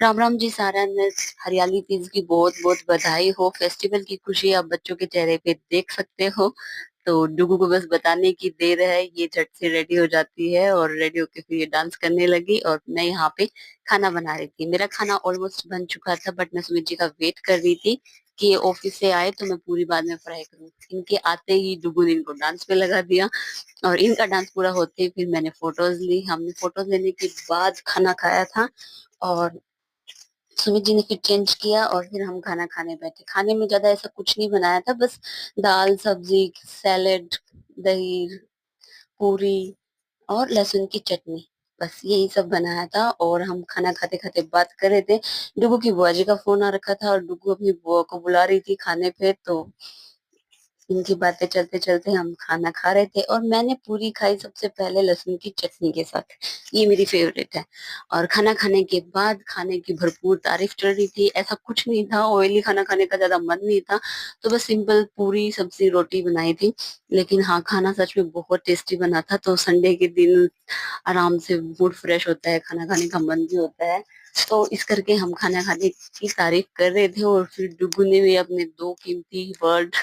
राम राम जी सारा ने हरियाली तीज की बहुत बहुत बधाई हो। फेस्टिवल की खुशी आप बच्चों के चेहरे पे देख सकते हो। तो डुगू को बस बताने की देर है, ये झट से रेडी हो जाती है और रेडी होके फिर ये डांस करने लगी और मैं यहाँ पे खाना बना रही थी। मेरा खाना ऑलमोस्ट बन चुका था बट मैं सुमित जी का वेट कर रही थी कि ये ऑफिस से आए तो मैं पूरी बाद में फ्राई करूँ। इनके आते ही डुगू ने इनको डांस पे लगा दिया और इनका डांस पूरा होते ही फिर मैंने फोटोज ली। हमने फोटोज लेने के बाद खाना खाया था और सुमित जी ने फिर चेंज किया और फिर हम खाना खाने बैठे। खाने में ज्यादा ऐसा कुछ नहीं बनाया था, बस दाल सब्जी सैलेड दही पूरी और लहसुन की चटनी, बस यही सब बनाया था। और हम खाना खाते खाते बात कर रहे थे। डुगू की बुआ जी का फोन आ रखा था और डुगू अपनी बुआ को बुला रही थी खाने पे, तो इनकी बातें चलते चलते हम खाना खा रहे थे और मैंने पूरी खाई सबसे पहले लहसुन की चटनी के साथ। ये मेरी फेवरेट है। और खाना खाने के बाद खाने की भरपूर तारीफ चल रही थी। ऐसा कुछ नहीं था, ऑयली खाना खाने का ज्यादा मन नहीं था, तो बस सिंपल पूरी सब्जी रोटी बनाई थी। लेकिन हाँ, खाना सच में बहुत टेस्टी बना था। तो संडे के दिन आराम से मूड फ्रेश होता है, खाना खाने का मन भी होता है। तो इस करके हम खाना खाने की तारीफ कर रहे थे और फिर डुगू ने भी अपने दो कीमती वर्ड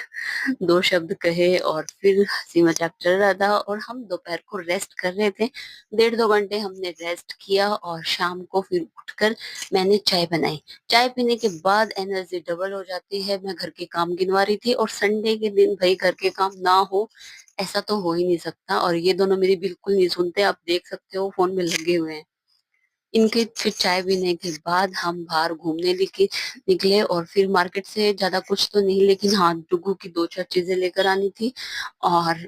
दो शब्द कहे और फिर हंसी मजाक चल रहा था और हम दोपहर को रेस्ट कर रहे थे। 1.5 2 घंटे हमने रेस्ट किया और शाम को फिर उठकर मैंने चाय बनाई। चाय पीने के बाद एनर्जी डबल हो जाती है। मैं घर के काम गिनवा रही थी और संडे के दिन भाई घर के काम ना हो ऐसा तो हो ही नहीं सकता। और ये दोनों मेरी बिल्कुल नहीं सुनते, आप देख सकते हो फोन में लगे हुए हैं। इनके फिर चाय पीने के बाद हम बाहर घूमने निकले और फिर मार्केट से ज्यादा कुछ तो नहीं, लेकिन हाँ डुगू की 2 4 चीजें लेकर आनी थी और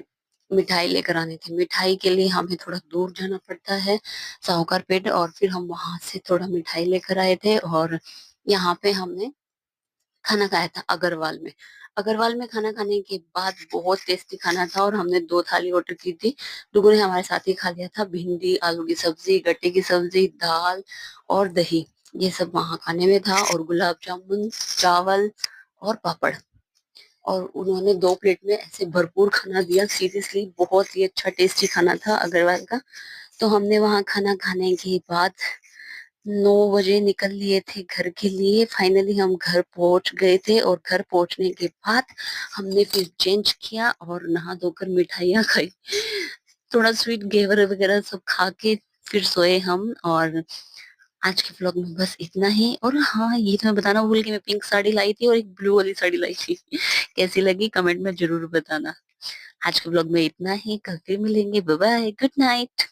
मिठाई लेकर आनी थी। मिठाई के लिए हमें थोड़ा दूर जाना पड़ता है, साहूकार पेट, और फिर हम वहां से थोड़ा मिठाई लेकर आए थे। और यहाँ पे हमने खाना खाया था अग्रवाल में। अग्रवाल में खाना खाने के बाद बहुत टेस्टी खाना था और हमने 2 थाली ऑर्डर की थी। लोगों ने हमारे साथ ही खा लिया था। भिंडी आलू की सब्जी गट्टे की सब्जी दाल और दही, ये सब वहां खाने में था। और गुलाब जामुन चावल और पापड़। और उन्होंने 2 प्लेट में ऐसे भरपूर खाना दिया। सीरियसली बहुत ही अच्छा टेस्टी खाना था अग्रवाल का। तो हमने वहां खाना खाने के बाद 9 बजे निकल लिए थे घर के लिए। फाइनली हम घर पहुंच गए थे और घर पहुंचने के बाद हमने फिर चेंज किया और नहा धोकर मिठाइयाँ खाई, थोड़ा स्वीट घेवर वगैरह सब खा के फिर सोए हम। और आज के व्लॉग में बस इतना ही। और हाँ, ये तो मैं बताना भूल गई, मैं पिंक साड़ी लाई थी और एक ब्लू वाली साड़ी लाई थी। कैसी लगी कमेंट में जरूर बताना। आज के व्लॉग में इतना ही, कल फिर मिलेंगे। Bye bye, good night.